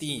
3۔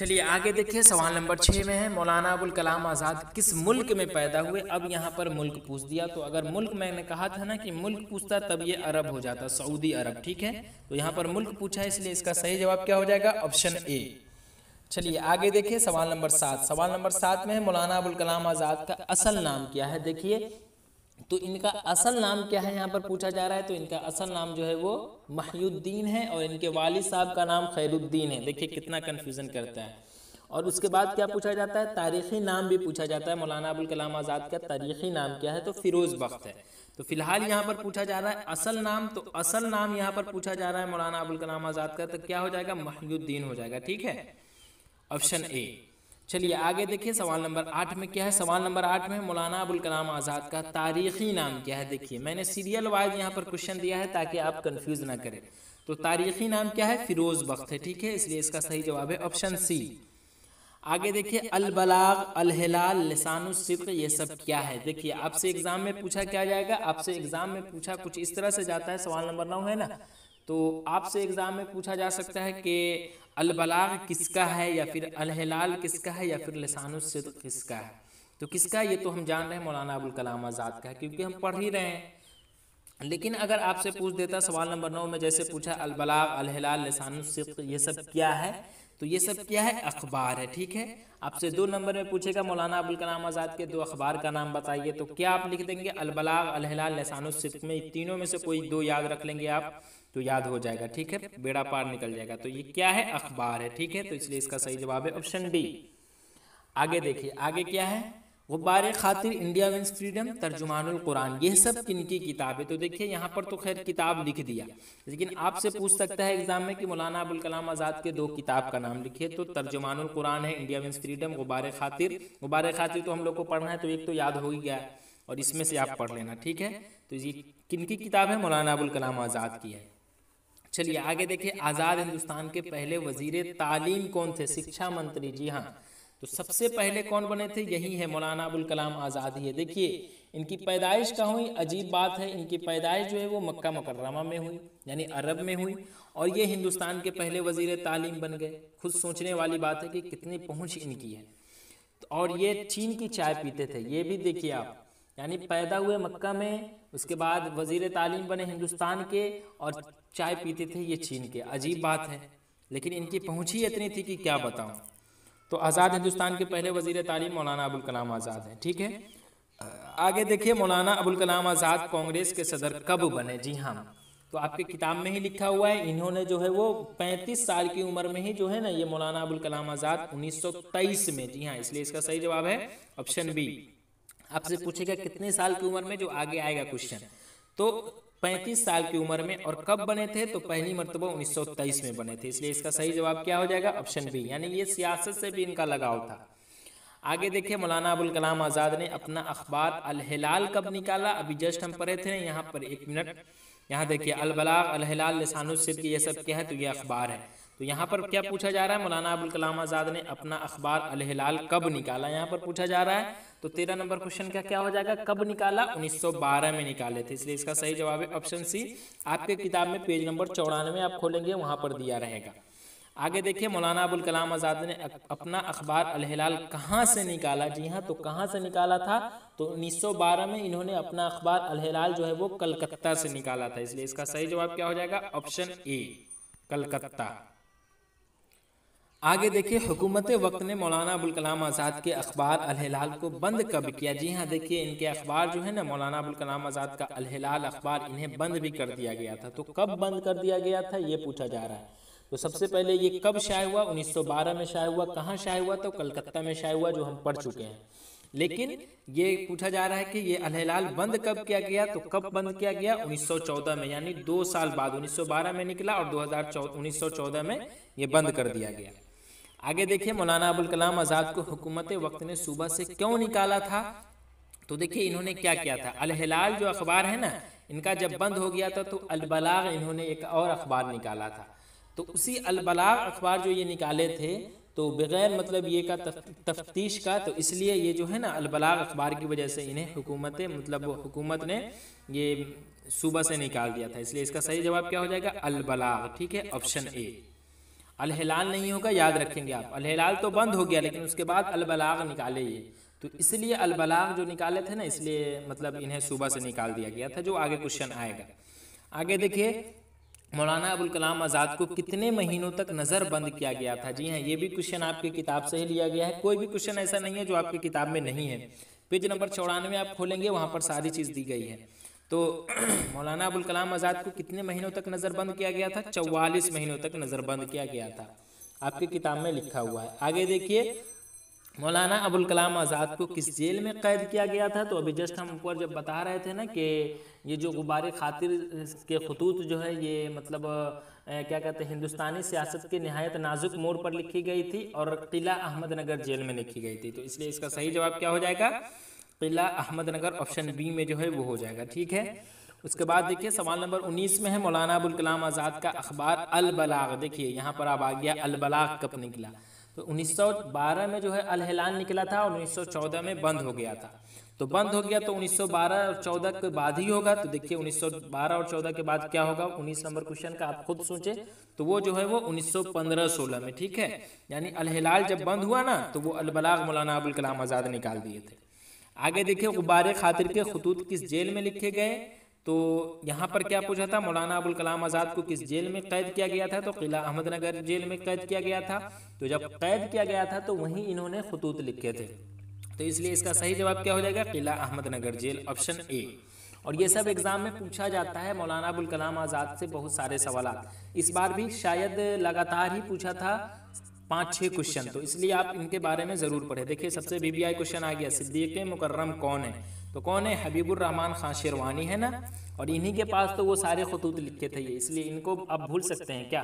चलिए आगे देखिए, सवाल नंबर 6 में है मौलाना अबुल कलाम आज़ाद किस मुल्क में पैदा हुए। अब यहाँ पर मुल्क पूछ दिया, तो अगर मुल्क मैंने कहा था ना कि मुल्क पूछता तब ये अरब हो जाता, सऊदी अरब, ठीक है। तो यहाँ पर मुल्क पूछा है, इसलिए इसका सही जवाब क्या हो जाएगा, ऑप्शन ए। चलिए आगे देखिए, सवाल नंबर 7। सवाल नंबर 7 में है मौलाना अबुल कलाम आज़ाद का असल नाम क्या है। देखिए तो इनका असल नाम क्या है यहाँ पर पूछा जा रहा है। तो इनका असल नाम जो है वो महिउद्दीन है और इनके वालिद साहब का नाम खैरुद्दीन है। देखिए कितना कन्फ्यूज़न करता है। और उसके बाद क्या पूछा जाता है, तारीख़ी नाम भी पूछा जाता है। मौलाना अबुल कलाम आज़ाद का तारीख़ी नाम क्या है, तो फ़िरोज़ बख्त है। तो फिलहाल यहाँ पर पूछा जा रहा है असल नाम, तो असल नाम यहाँ पर पूछा जा रहा है मौलाना अबुल कलाम आज़ाद का, तो क्या हो जाएगा, महिउद्दीन हो जाएगा, ठीक है, ऑप्शन ए। चलिए आगे देखिए, सवाल नंबर 8 में क्या है। सवाल नंबर 8 में मौलाना अबुल कलाम आज़ाद का तारीख़ी नाम क्या है। देखिए मैंने सीरियल वाइज यहाँ पर क्वेश्चन दिया है ताकि आप कंफ्यूज ना करें। तो तारीख़ी नाम क्या है, फ़िरोज़ बख्त है, ठीक है, इसलिए इसका सही जवाब है ऑप्शन सी। आगे देखिए, अल बलाग, अल हिलाल, लिसानुस सिद्क़, ये सब क्या है। देखिए आपसे एग्जाम में पूछा क्या जाएगा, आपसे एग्जाम में पूछा कुछ इस तरह से जाता है। सवाल नंबर 9 है ना, तो आपसे एग्जाम में पूछा जा सकता है कि अल बलाग किसका है, या फिर अल हिलाल किसका है, या फिर लिसानुस सिद्क़ किसका है। तो किसका, ये तो हम जान रहे हैं मौलाना अबुल कलाम आज़ाद का है, क्योंकि हम पढ़ ही रहे हैं। लेकिन अगर आपसे पूछ देता सवाल नंबर 9 में, जैसे पूछा अल बलाग, अल हिलाल, लिसानुस सिद्क़, ये सब क्या है, तो ये सब क्या है, अखबार है, ठीक है। आपसे 2 नंबर में पूछेगा मौलाना अबुल कलाम आज़ाद के 2 अखबार का नाम बताइए, तो क्या आप लिख देंगे, अल बलाग, अल हिलाल, लिसानुस सिद्क़ में तीनों में से कोई 2 याद रख लेंगे आप, तो याद हो जाएगा, ठीक है, बेड़ा पार निकल जाएगा। तो ये क्या है, अखबार है, ठीक है, तो इसलिए इसका सही जवाब है ऑप्शन डी। आगे देखिए, आगे क्या है, गुब्बारे खातिर, India wins freedom, Tarjumanul Quran, ये सब किनकी किताब है। तो देखिए यहाँ पर तो खैर किताब लिख दिया, लेकिन आपसे पूछ सकता है एग्जाम में कि मौलाना अबुल कलाम आज़ाद के 2 किताब का नाम लिखिए। तो तर्जुमानुल कुरान है, इंडिया विंस फ्रीडम, गुब्बारे खातिर। गुब्बारे खातिर तो हम लोग को पढ़ना है, तो एक तो याद हो ही गया और इसमें से आप पढ़ लेना, ठीक है। तो ये किनकी किताब है, मौलाना अबुल कलाम आज़ाद की है। चलिए आगे देखिए, आज़ाद हिंदुस्तान के पहले वजीर तालीम कौन थे, शिक्षा मंत्री। जी हाँ, तो सबसे पहले कौन बने थे, यही है मौलाना अबुल कलाम आज़ाद ही है। देखिए इनकी पैदाइश कहाँ हुई, अजीब बात है, इनकी पैदाइश जो है वो मक्का मुकर्रमा में हुई, यानी अरब में हुई, और ये हिंदुस्तान के पहले वजीर तालीम बन गए। खुद सोचने वाली बात है कि कितनी पहुँच इनकी है। और ये चीन की चाय पीते थे, ये भी देखिए आप, यानी पैदा हुए मक्का में, उसके बाद वजीर तालीम बने हिंदुस्तान के, और चाय पीते थे ये चीन के। अजीब बात है, लेकिन इनकी पहुँच ही इतनी थी कि क्या बताऊँ। तो आज़ाद हिंदुस्तान के पहले वजीर तालीम मौलाना अबुल कलाम आज़ाद हैं, ठीक है। आगे देखिए, मौलाना अबुल कलाम आज़ाद कांग्रेस के सदर कब बने। जी हाँ, तो आपके किताब में ही लिखा हुआ है, इन्होंने जो है वो 35 साल की उम्र में ही जो है ना, ये मौलाना अबुल कलाम आज़ाद 1923 में। जी हाँ, इसलिए इसका सही जवाब है ऑप्शन बी। आपसे पूछेगा कितने साल की उम्र में, जो आगे आएगा क्वेश्चन, तो 35 साल की उम्र में। और कब बने थे, तो पहली मरतबा 1923 में बने थे, इसलिए इसका सही जवाब क्या हो जाएगा, ऑप्शन बी, यानी ये सियासत से भी इनका लगाव था। आगे देखिए, मौलाना अबुल कलाम आज़ाद ने अपना अखबार अल हिलाल कब निकाला। अभी जस्ट हम पढ़े थे यहाँ पर, 1 मिनट, यहाँ देखिए, अल बलाग, अल हिलाल, लिसानुस सिद्क़, ये सब क्या है, तो ये अखबार है। तो यहाँ पर क्या पूछा जा रहा है, मौलाना अबुल कलाम आज़ाद ने अपना अखबार अल हिलाल कब निकाला, यहाँ पर पूछा जा रहा है। तो 13 नंबर क्वेश्चन का क्या हो जाएगा, कब निकाला, 1912 में निकाले थे, इसलिए इसका सही जवाब है ऑप्शन सी। आपके किताब में पेज नंबर 94 आप खोलेंगे, वहाँ पर दिया रहेगा। आगे देखिए, मौलाना अबुल कलाम आज़ाद ने अपना अखबार अल हिलाल कहाँ से निकाला। जी हाँ, तो कहाँ से निकाला था, तो 1912 में इन्होंने अपना अखबार अल हिलाल जो है वो कलकत्ता से निकाला था, इसलिए इसका सही जवाब क्या हो जाएगा, ऑप्शन ए, कलकत्ता। आगे देखिए, हुकूमत वक्त ने मौलाना अबुल कलाम आज़ाद के अखबार अल हिलाल को बंद कब किया। जी हाँ, देखिए इनके अखबार जो है ना, मौलाना अबुल कलाम आज़ाद का अल हिलाल अखबार, इन्हें बंद भी कर दिया गया था। तो कब बंद कर दिया गया था, ये पूछा जा रहा है। तो सबसे पहले ये कब शाये हुआ, 1912 में शाये हुआ। कहाँ शाये हुआ, तो कलकत्ता में शाये हुआ, जो हम पढ़ चुके हैं। लेकिन ये पूछा जा रहा है कि ये अल हिलाल बंद कब किया गया, तो कब बंद किया गया, 1914 में, यानी 2 साल बाद, 1912 में निकला और 1914 में ये बंद कर दिया गया। आगे देखिए, मौलाना अबुल कलाम आज़ाद को हुकूमत वक्त ने सूबा से क्यों निकाला था। तो देखिए इन्होंने क्या किया था, अल हिलाल जो अखबार है ना, इनका जब बंद हो गया था, तो अल बलाग इन्होंने एक और अखबार निकाला था। तो उसी अल बलाग अखबार जो ये निकाले थे, तो बगैर मतलब ये का तफ्तीश का, तो इसलिए ये जो है ना, अल बलाग अखबार की वजह से इन्हें हुकूमत ने ये सूबा से निकाल दिया था, इसलिए इसका सही जवाब क्या हो जाएगा, अल बलाग, ठीक है, ऑप्शन ए। अलहिलाल नहीं होगा, याद रखेंगे आप। अलहिलाल तो बंद हो गया, लेकिन उसके बाद अलबलाग निकाले ये, तो इसलिए अलबलाग जो निकाले थे ना, इसलिए मतलब इन्हें सुबह से निकाल दिया गया था, जो आगे क्वेश्चन आएगा। आगे देखिए, मौलाना अबुल कलाम आज़ाद को कितने महीनों तक नज़र बंद किया गया था? जी हाँ, ये भी क्वेश्चन आपकी किताब से ही लिया गया है, कोई भी क्वेश्चन ऐसा नहीं है जो आपकी किताब में नहीं है। पेज नंबर 94 आप खोलेंगे, वहाँ पर सारी चीज़ दी गई है। तो मौलाना अबुल कलाम आज़ाद को कितने महीनों तक नज़रबंद किया गया था? 44 महीनों तक नज़रबंद किया गया था, आपकी किताब में लिखा हुआ है। आगे देखिए, मौलाना अबुल कलाम आज़ाद को किस जेल में कैद किया गया था? तो अभी जस्ट हम ऊपर जब बता रहे थे ना कि ये जो गुब्बारे खातिर के खतूत जो है, ये मतलब क्या कहते हैं, हिंदुस्तानी सियासत के नहायत नाजुक मोड़ पर लिखी गई थी और किला अहमदनगर जेल में लिखी गई थी। तो इसलिए इसका सही जवाब क्या हो जाएगा? किला अहमदनगर, ऑप्शन बी में जो है वो हो जाएगा। ठीक है, उसके बाद देखिए सवाल नंबर 19 में है, मौलाना अबुल कलाम आज़ाद का अखबार अल बलाग, देखिए यहाँ पर अब आ गया अल बलाग कब निकला। तो 1912 में जो है अल हिलाल निकला था और 1914 में बंद हो गया था। तो बंद हो गया तो 1912 और 14 के बाद ही होगा। तो देखिए 1912 और 14 के बाद क्या होगा? 19 नंबर क्वेश्चन का आप खुद सोचे, तो वो जो है वो 1915-16 में। ठीक है, यानी अल हिलाल जब बंद हुआ ना, तो वो अल बलाग मौलाना अबुल कलाम आज़ाद निकाल दिए थे। आगे देखिए, गुब्बारे खातिर के खतूत किस जेल में लिखे गए? तो यहाँ पर क्या पूछा था, मौलाना अबुल कलाम आज़ाद को किस जेल में कैद किया गया था? तो किला अहमदनगर जेल में कैद किया गया था। तो जब कैद किया गया था तो वहीं इन्होंने खतूत लिखे थे, तो इसलिए इसका सही जवाब क्या हो जाएगा? किला अहमदनगर जेल, ऑप्शन ए। और ये सब एग्जाम में पूछा जाता है मौलाना अबुल कलाम आज़ाद से बहुत सारे सवाल। इस बार भी शायद लगातार ही पूछा था 5-6 क्वेश्चन, तो इसलिए आप इनके बारे में ज़रूर पढ़ें। देखिए सबसे बीबीआई क्वेश्चन आ गया, सिद्दीक़ मुकर्रम कौन है? तो कौन है? हबीबुर रहमान खान शेरवानी है ना, और इन्हीं के पास तो वो सारे खतूत लिखे थे ये, इसलिए इनको आप भूल सकते हैं क्या?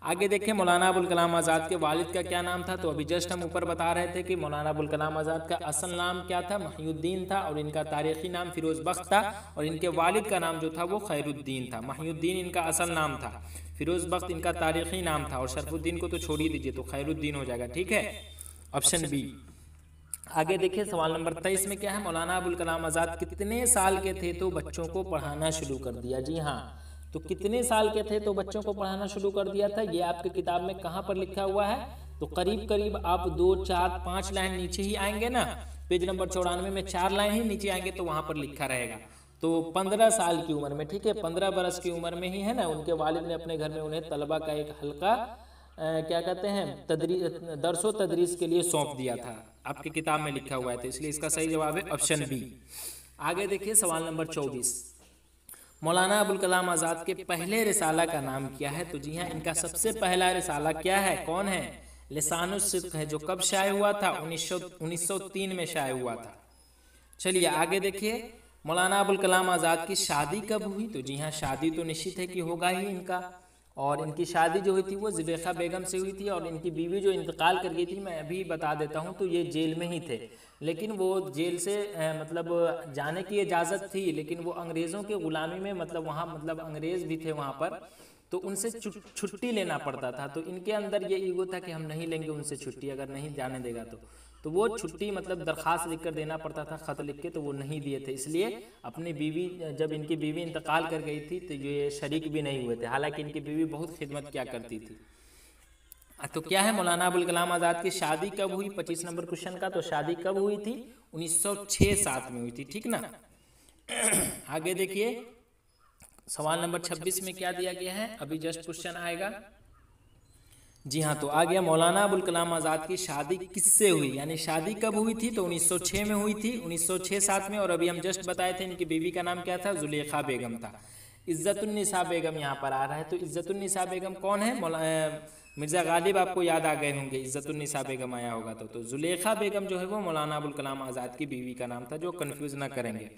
आगे देखिए, मौलाना अबुल कलाम आज़ाद के वालिद का क्या नाम था? तो अभी जस्ट हम ऊपर बता रहे थे कि मौलाना अबुल कलाम आज़ाद का असल नाम क्या था? महिउद्दीन था, और इनका तारीखी नाम फिरोज़ बख्श था, और इनके वालिद का नाम जो था वो खैरुद्दीन था। महिउद्दीन इनका असल नाम था, फिरोज़ बख्श इनका तारीखी नाम था, और शरफुद्दीन को तो छोड़ ही दीजिए, तो खैरुद्दीन हो जाएगा। ठीक है, ऑप्शन बी। आगे देखिए सवाल नंबर 23 में क्या है, मौलाना अबुल कलाम आज़ाद कितने साल के थे तो बच्चों को पढ़ाना शुरू कर दिया? जी हाँ, तो कितने साल के थे तो बच्चों को पढ़ाना शुरू कर दिया था, ये आपकी किताब में कहाँ पर लिखा हुआ है? तो करीब करीब आप 2, 4, 5 लाइन नीचे ही आएंगे ना, पेज नंबर 94 में 4 लाइन ही नीचे आएंगे तो वहाँ पर लिखा रहेगा। तो 15 साल की उम्र में, ठीक है, 15 बरस की उम्र में ही है ना, उनके वालिद ने अपने घर में उन्हें तलबा का एक हल्का क्या कहते हैं, दरसो तदरीस के लिए सौंप दिया था, आपकी किताब में लिखा हुआ है। तो इसलिए इसका सही जवाब है ऑप्शन बी। आगे देखिए सवाल नंबर 24, मौलाना अबुल कलाम आज़ाद के पहले रिसाला का नाम क्या है? तो जी हाँ, इनका सबसे पहला रिसाला क्या है, कौन है? लिसानुस सिद्क़ है, जो कब शाये हुआ था? 1903 में शाये हुआ था। चलिए आगे देखिए, मौलाना अबुल कलाम आज़ाद की शादी कब हुई? तो जी हाँ, शादी तो निश्चित है कि होगा ही इनका, और इनकी शादी जो हुई थी वो ज़ुलेखा बेगम से हुई थी, और इनकी बीवी जो इंतकाल कर गई थी, मैं अभी बता देता हूँ, तो ये जेल में ही थे, लेकिन वो जेल से मतलब जाने की इजाज़त थी, लेकिन वो अंग्रेज़ों के ग़ुलामी में, मतलब वहाँ मतलब अंग्रेज़ भी थे वहाँ पर, तो उनसे छुट्टी लेना पड़ता था। तो इनके अंदर ये ईगो था कि हम नहीं लेंगे उनसे छुट्टी, अगर नहीं जाने देगा तो वो छुट्टी मतलब दरख्वास्त लिख कर देना पड़ता था, ख़त लिख के, तो वो नहीं दिए थे। इसलिए अपनी बीवी, जब इनकी बीवी इंतकाल कर गई थी तो ये शरीक भी नहीं हुए थे, हालांकि इनकी बीवी बहुत खिदमत किया करती थी। तो क्या है, मौलाना अबुल कलाम आज़ाद की शादी कब हुई? 25 नंबर क्वेश्चन का, तो शादी कब हुई थी? 1906-07 में हुई थी, ठीक ना। आगे देखिए सवाल नंबर 26 में क्या दिया गया है, अभी जस्ट क्वेश्चन आएगा। जी हाँ, तो आ गया, मौलाना अबुल कलाम आज़ाद की शादी किससे हुई, यानी शादी कब हुई थी? तो 1906 में हुई थी, 1906-07 में, और अभी हम जस्ट बताए थे इनकी बीवी का नाम क्या था? ज़ुलेखा बेगम था। इज़्ज़तुन्निसा बेगम यहाँ पर आ रहा है, तो इज़्ज़तुन्निसा बेगम कौन है? मिर्ज़ा गालिब आपको याद आ गए होंगे, इज़्ज़तुन्निसा बेगम आया होगा तो ज़ुलेखा बेगम जो है वो मौलाना अबुल कलाम आज़ाद की बीवी का नाम था, जो कन्फ्यूज़ ना करेंगे।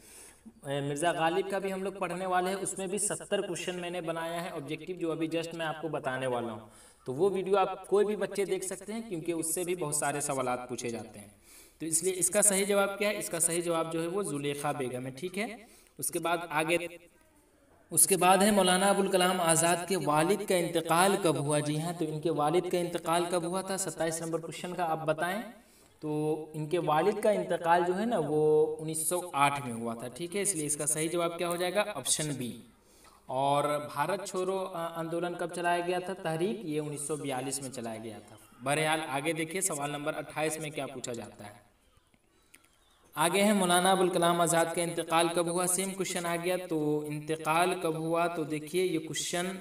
मिर्ज़ा गालिब का भी हम लोग पढ़ने वाले हैं, उसमें भी 70 क्वेश्चन मैंने बनाया है ऑब्जेक्टिव, जो अभी जस्ट मैं आपको बताने वाला हूँ, तो वो वीडियो आप कोई भी बच्चे देख सकते हैं, क्योंकि उससे भी बहुत सारे सवालात पूछे जाते हैं। तो इसलिए इसका सही जवाब क्या है? इसका सही जवाब जो है वो ज़ुलेखा बेगम है, ठीक है। उसके बाद आगे, उसके बाद है मौलाना अबुल कलाम आज़ाद के वालिद का इंतकाल कब हुआ? जी हाँ, तो इनके वालिद का इंतकाल कब हुआ था? 27 नंबर क्वेश्चन का आप बताएं। तो इनके वालिद का इंतकाल जो है ना वो 1908 में हुआ था, ठीक है, इसलिए इसका सही जवाब क्या हो जाएगा? Option B. और भारत छोड़ो आंदोलन कब चलाया गया था तहरीक, ये 1942 में चलाया गया था। बहरहाल आगे देखिए सवाल नंबर 28 में क्या पूछा जाता है। आगे है मौलाना अबुल कलाम आज़ाद का इंतकाल कब हुआ, सेम क्वेश्चन आ गया। तो इंतकाल कब हुआ, तो देखिए ये क्वेश्चन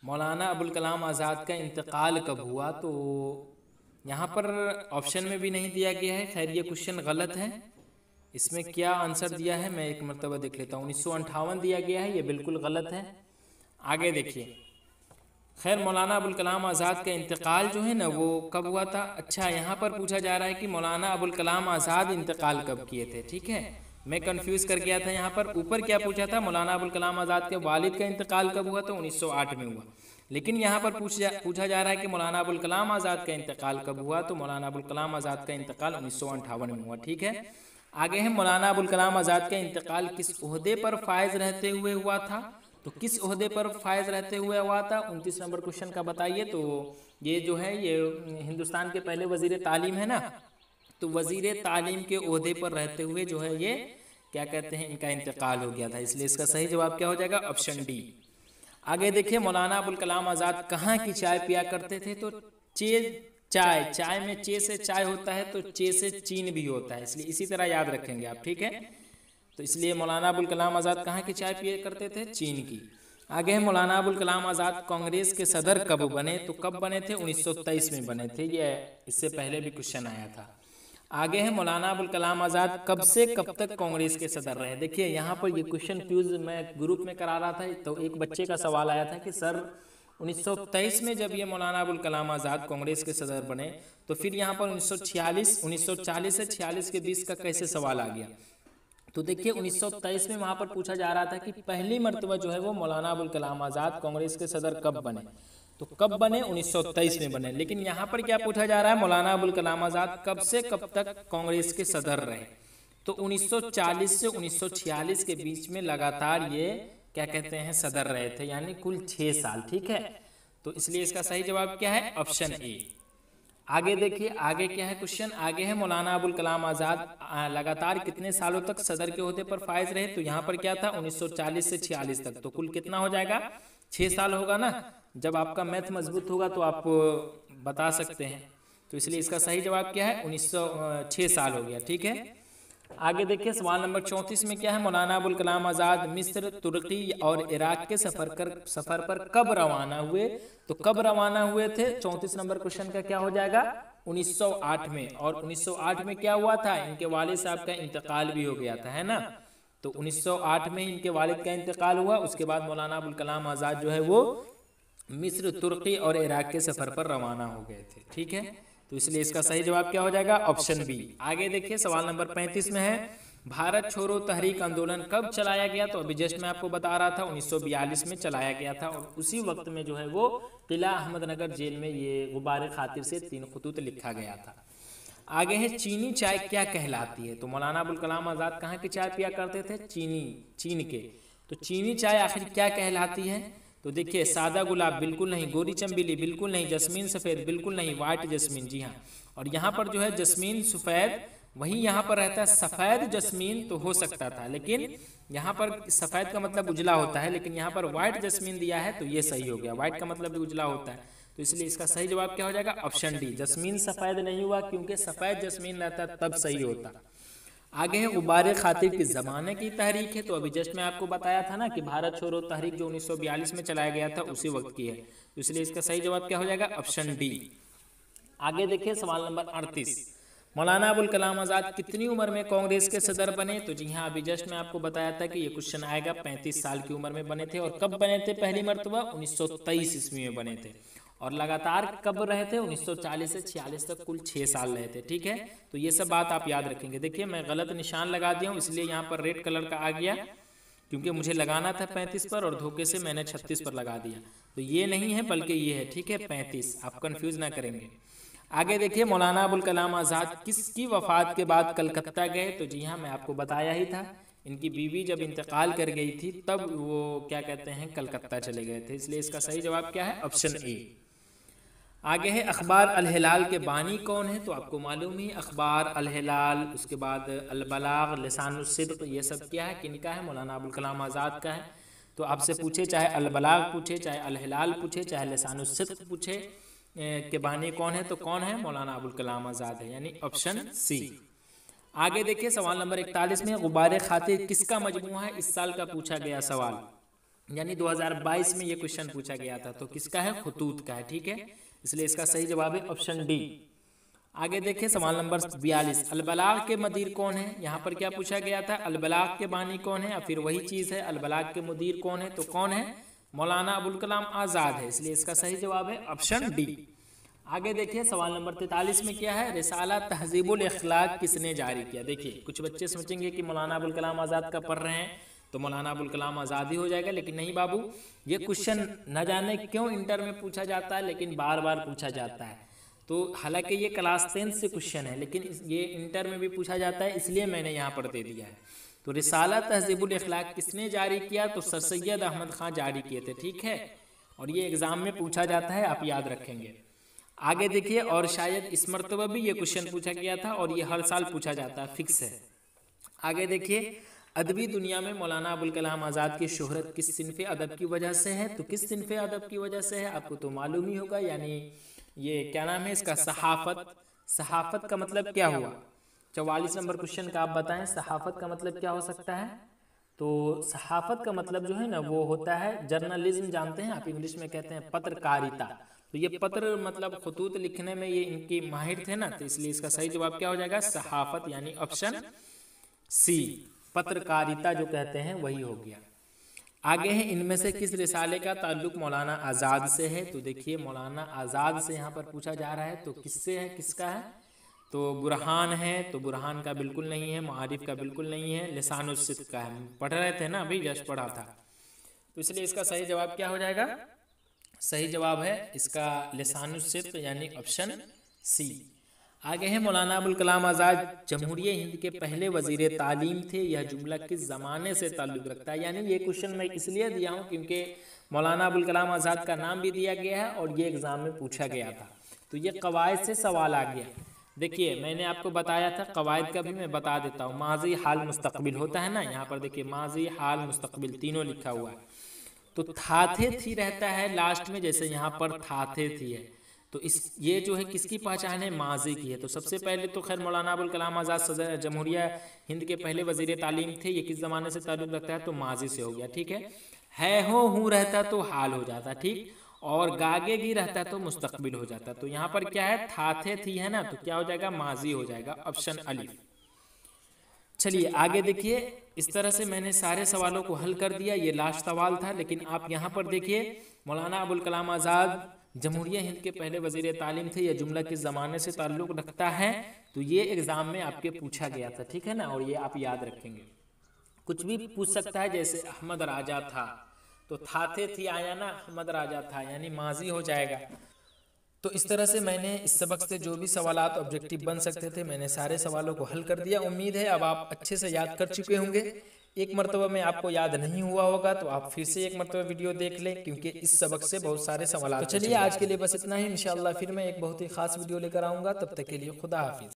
मौलाना अबुल कलाम आज़ाद का इंतकाल कब हुआ, तो यहाँ पर ऑप्शन में भी नहीं दिया गया है। खैर ये क्वेश्चन गलत है, इसमें क्या आंसर दिया है मैं एक मरतबा देख लेता हूँ। 1958 दिया गया है, ये बिल्कुल गलत है। आगे देखिए, खैर मौलाना अबुल कलाम आज़ाद का इंतकाल जो है ना वो कब हुआ था। अच्छा, यहाँ पर पूछा जा रहा है कि मौलाना अबुल कलाम आज़ाद इंतकाल कब किए थे। ठीक है, मैं कंफ्यूज कर गया था यहाँ पर। ऊपर क्या पूछा था, मौलाना अबुल कलाम आज़ाद के वालिद का इंतकाल कब हुआ, तो 1908 में हुआ। लेकिन यहाँ पर पूछा जा रहा है कि मौलाना अबुल कलाम आज़ाद का इंतकाल कब हुआ, तो मौलाना अबुल कलाम आज़ाद का इंतकाल 1958 में हुआ। ठीक है, आगे है मौलाना अबुल कलाम आज़ाद का इंतकाल किस ओहदे पर फायज रहते हुए हुआ था, तो किस ओहदे पर फायज रहते हुए हुआ था, 29 नंबर क्वेश्चन का बताइए। तो ये जो है ये हिंदुस्तान के पहले वजीर तालीम है ना, तो वजीर तालीम के ओहदे पर रहते हुए जो है ये क्या कहते हैं इनका इंतकाल हो गया था, इसलिए इसका सही जवाब क्या हो जाएगा, ऑप्शन डी। आगे देखिए, मौलाना अबुल कलाम आज़ाद कहाँ की चाय पिया करते थे, तो चाय में चे से चाय होता है तो चे से चीन भी होता है, इसलिए इसी तरह याद रखेंगे आप। ठीक है, तो इसलिए मौलाना अबुल कलाम आज़ाद कहाँ की चाय पिया करते थे, चीन की। आगे है मौलाना अबुल कलाम आज़ाद कांग्रेस के सदर कब बने, तो कब बने थे, 1923 में बने थे। ये इससे पहले भी क्वेश्चन आया था। आगे है मौलाना अबुल कलाम आज़ाद कब से कब तक कांग्रेस के सदर रहे। देखिए यहाँ पर ये क्वेश्चन क्यूज मैं ग्रुप में करा रहा था, तो एक बच्चे का सवाल आया था कि सर 1923 में जब ये मौलाना अबुल कलाम आज़ाद कांग्रेस के सदर बने तो फिर यहाँ पर 1940 से 46 के बीच का कैसे सवाल आ गया। तो देखिए 1923 में वहाँ पर पूछा जा रहा था कि पहली मर्तबा जो है वो मौलाना अबुल कलाम आज़ाद कांग्रेस के सदर कब बने, तो कब बने, 1923 में बने। लेकिन यहाँ पर क्या पूछा जा रहा है, मौलाना अबुल कलाम आज़ाद कब से कब तक कांग्रेस के सदर रहे, तो 1940 से 1946 के बीच में लगातार ये क्या कहते हैं सदर रहे थे, यानी कुल 6 साल। ठीक है, तो इसलिए इसका सही जवाब क्या है, ऑप्शन ए। आगे देखिए, आगे क्या है क्वेश्चन, आगे है मौलाना अबुल कलाम आज़ाद लगातार कितने सालों तक सदर के ओहदे पर फायज रहे, तो यहाँ पर क्या था 1940 से 46 तक, तो कुल कितना हो जाएगा, 6 साल होगा ना। जब आपका मैथ मजबूत होगा तो आप बता सकते हैं, तो इसलिए इसका सही जवाब क्या है, 1906 साल हो गया। ठीक है, आगे देखिए सवाल नंबर 34 में क्या है, मौलाना अबुल कलाम आज़ाद मिस्र, तुर्की और इराक के सफ़र पर कब रवाना हुए, तो कब रवाना हुए थे, 34 नंबर क्वेश्चन का क्या हो जाएगा, 1908 में। और 1908 में क्या हुआ था, इनके वालिद साहब का इंतकाल भी हो गया था, है ना। तो 1908 में इनके वालिद का इंतकाल हुआ, उसके बाद मौलाना अबुल कलाम आज़ाद जो है वो मिस्र, तुर्की और इराक के सफ़र पर रवाना हो गए थे। ठीक है, तो इसलिए इसका सही जवाब क्या हो जाएगा, ऑप्शन बी। आगे देखिए सवाल नंबर 35 में है, भारत छोड़ो तहरीक आंदोलन कब चलाया गया, तो अभी जस्ट मैं आपको बता रहा था 1942 में चलाया गया था, और उसी वक्त में जो है वो किला अहमदनगर जेल में ये गुब्बारे खातिर से 3 खतूत लिखा गया था। आगे है चीनी चाय क्या कहलाती है, तो मौलाना अबुल कलाम आज़ाद कहाँ की चाय पिया करते थे, चीन के। तो चीनी चाय आखिर क्या कहलाती है, तो देखिए सादा गुलाब बिल्कुल नहीं, गोरी चंबेली बिल्कुल नहीं, जस्मीन सफ़ेद बिल्कुल नहीं, वाइट जस्मीन, जी हाँ। और यहाँ पर जो है जस्मीन सफ़ेद, वहीं यहाँ पर रहता है सफ़ेद जस्मीन, तो हो सकता था, लेकिन यहाँ पर सफ़ेद का मतलब उजला होता है, लेकिन यहाँ पर वाइट जस्मीन दिया है तो ये सही हो गया, वाइट का मतलब भी उजला होता है, तो इसलिए इसका सही जवाब क्या हो जाएगा, ऑप्शन डी। जस्मीन सफ़ेद नहीं हुआ क्योंकि सफ़ेद जस्मीन रहता तब सही होता। आगे है गुब्बारे खातिर किस ज़माने की तहरीक है, तो अभी जस्ट मैं आपको बताया था ना कि भारत छोड़ो तहरीक जो 1942 में चलाया गया था उसी वक्त की है, तो इसलिए इसका सही जवाब क्या हो जाएगा, ऑप्शन डी। आगे देखिए सवाल नंबर 38, मौलाना अबुल कलाम आज़ाद कितनी उम्र में कांग्रेस के सदर बने, तो जी हाँ अभी जस्ट मैं आपको बताया था कि ये क्वेश्चन आएगा, 35 साल की उम्र में बने थे। और कब बने थे पहली मरतबा, 1923 ईस्वी में बने थे, और लगातार कब रहे थे, 1940 से 46 तक कुल 6 साल रहे थे। ठीक है, तो ये सब बात आप याद रखेंगे। देखिए मैं गलत निशान लगा दिया हूँ, इसलिए यहाँ पर रेड कलर का आ गया, क्योंकि मुझे लगाना था 35 पर और धोखे से मैंने 36 पर लगा दिया, तो ये नहीं है बल्कि ये है। ठीक है, 35, आप कंफ्यूज ना करेंगे। आगे देखिए मौलाना अबुल कलाम आज़ाद किसकी वफ़ात के बाद कलकत्ता गए, तो जी हाँ मैं आपको बताया ही था, इनकी बीवी जब इंतकाल कर गई थी तब वो क्या कहते हैं कलकत्ता चले गए थे, इसलिए इसका सही जवाब क्या है, ऑप्शन ए। आगे है अखबार अल हिलाल के बानी कौन है, तो आपको मालूम ही अखबार अल हिलाल, उसके बाद अल बलाग, लिसानुस सिद्क, ये सब क्या है, किनका है, मौलाना अबुल कलाम आज़ाद का है। तो आपसे पूछे चाहे अलबलाग पूछे, चाहे अलहिलाल पूछे, चाहे लिसान उस्सिद्क़ पूछे के बानी कौन है, तो कौन है? मौलाना अबुल कलाम आज़ाद है, यानी ऑप्शन सी। आगे देखिए सवाल नंबर 41 में गुब्बारे खातिर किसका मजमूआ है? इस साल का पूछा गया सवाल, यानी 2022 में ये क्वेश्चन पूछा गया था। तो किसका है? खुतूत का है, ठीक है, इसलिए इसका सही जवाब है ऑप्शन डी। आगे देखिए सवाल नंबर 42, अलबलाग के मदीर कौन है? यहाँ पर क्या पूछा गया था? अलबलाग के बानी कौन है? या फिर वही चीज़ है अलबलाग के मुदीर कौन है, तो कौन है? मौलाना अबुल कलाम आज़ाद है, इसलिए इसका सही जवाब है ऑप्शन डी। आगे देखिए सवाल नंबर 43 में क्या है? रिसाला तहज़ीबुल अखलाक किसने जारी किया? देखिए कुछ बच्चे सोचेंगे कि मौलाना अबुल कलाम आज़ाद का पढ़ रहे हैं तो मौलाना अबुल कलाम आज़ाद ही हो जाएगा, लेकिन नहीं बाबू, ये क्वेश्चन न जाने क्यों इंटर में पूछा जाता है, लेकिन बार बार पूछा जाता है। तो हालांकि ये क्लास 10 से क्वेश्चन है, लेकिन ये इंटर में भी पूछा जाता है, इसलिए मैंने यहाँ पर दे दिया है। तो रिसाला तहज़ीबुल अखलाक किसने जारी किया? तो सर सैयद अहमद खां जारी किए थे, ठीक है, और ये एग्जाम में पूछा जाता है, आप याद रखेंगे। आगे देखिए, और शायद इस मरतबा भी ये क्वेश्चन पूछा गया था और ये हर साल पूछा जाता है, फिक्स है। आगे देखिए, अदबी दुनिया में मौलाना अबुल कलाम आज़ाद की शोहरत किस सिनफ़े अदब की वजह से है? तो किस सिनफ़े अदब की वजह से है आपको तो मालूम ही होगा, यानी ये क्या नाम है इसका? सहाफ़त। सहाफ़त का मतलब क्या हुआ? 44 नंबर क्वेश्चन का आप बताएं, सहाफ़त का मतलब क्या हो सकता है? तो सहाफ़त का मतलब जो है ना वो होता है जर्नलिज्म, जानते हैं आप, इंग्लिश में कहते हैं पत्रकारिता। तो ये पत्र मतलब खतूत लिखने में ये इनकी माहिर थे ना, तो इसलिए इसका सही जवाब क्या हो जाएगा? सहाफ़त, यानी ऑप्शन सी, पत्रकारिता जो कहते हैं वही हो गया। आगे है, इनमें से किस रिसाले का ताल्लुक मौलाना आज़ाद से है? तो देखिए मौलाना आज़ाद से यहाँ पर पूछा जा रहा है, तो किससे है, किसका है? तो बुरहान है, तो बुरहान का बिल्कुल नहीं है, मारिफ का बिल्कुल नहीं है, लिसान उस्सिद्क़ का है, पढ़ रहे थे ना अभी, जस्ट पढ़ा था, तो इसलिए इसका सही जवाब क्या हो जाएगा? सही जवाब है इसका लिसान उस्सिद्क़, यानी ऑप्शन सी। आगे है, मौलाना अबुल कलाम आज़ाद जमहूरिया हिंद के पहले वज़ीर तालीम थे, यह जुमला किस ज़माने से ताल्लुक़ रखता है? यानी ये क्वेश्चन मैं इसलिए दिया हूँ क्योंकि मौलाना अबुल कलाम आज़ाद का नाम भी दिया गया है और ये एग्ज़ाम में पूछा गया था, तो ये कवायद से सवाल आ गया। देखिए मैंने आपको बताया था, कवायद का भी मैं बता देता हूँ। माजी, हाल, मुस्तकबिल होता है ना, यहाँ पर देखिए माजी, हाल, मुस्तकबिल तीनों लिखा हुआ है, तो थाथे थी रहता है लास्ट में, जैसे यहाँ पर थाथे थी है, तो इस ये जो है किसकी पहचान है? माजी की है। तो सबसे पहले तो खैर मौलाना अबुल कलाम आज़ाद सदर जमहूरिया हिंद के पहले वज़ीर तालीम थे, ये किस ज़माने से ताल्लुक़ रखता है? तो माजी से हो गया, ठीक है हो हूँ रहता तो हाल हो जाता, ठीक, और गागेगी रहता तो मुस्तकबिल हो जाता। तो यहाँ पर क्या है? थाथे थी है ना, तो क्या हो जाएगा? माजी हो जाएगा, ऑप्शन अलिफ। चलिए आगे देखिए, इस तरह से मैंने सारे सवालों को हल कर दिया, ये लास्ट सवाल था, लेकिन आप यहाँ पर देखिए मौलाना अबुल कलाम आज़ाद जमहूरिया हिंद के पहले वज़ीर तालीम थे, यह जुमला किस ज़माने से ताल्लुक़ रखता है? तो ये एग्ज़ाम में आपके पूछा गया था, ठीक है ना, और ये आप याद रखेंगे। कुछ भी पूछ सकता है, जैसे अहमद राजा था, तो थाथे थी आया ना, अहमद राजा था, यानी माजी हो जाएगा। तो इस तरह से मैंने इस सबक से जो भी सवालात ऑब्जेक्टिव बन सकते थे, मैंने सारे सवालों को हल कर दिया। उम्मीद है अब आप अच्छे से याद कर चुके होंगे। एक मरतबा में आपको याद नहीं हुआ होगा तो आप फिर से एक मरतबा वीडियो देख लें, क्योंकि इस सबक से बहुत सारे सवाल। तो चलिए आज के लिए बस इतना ही, इंशाअल्लाह फिर मैं एक बहुत ही खास वीडियो लेकर आऊँगा, तब तक के लिए खुदा हाफिज़।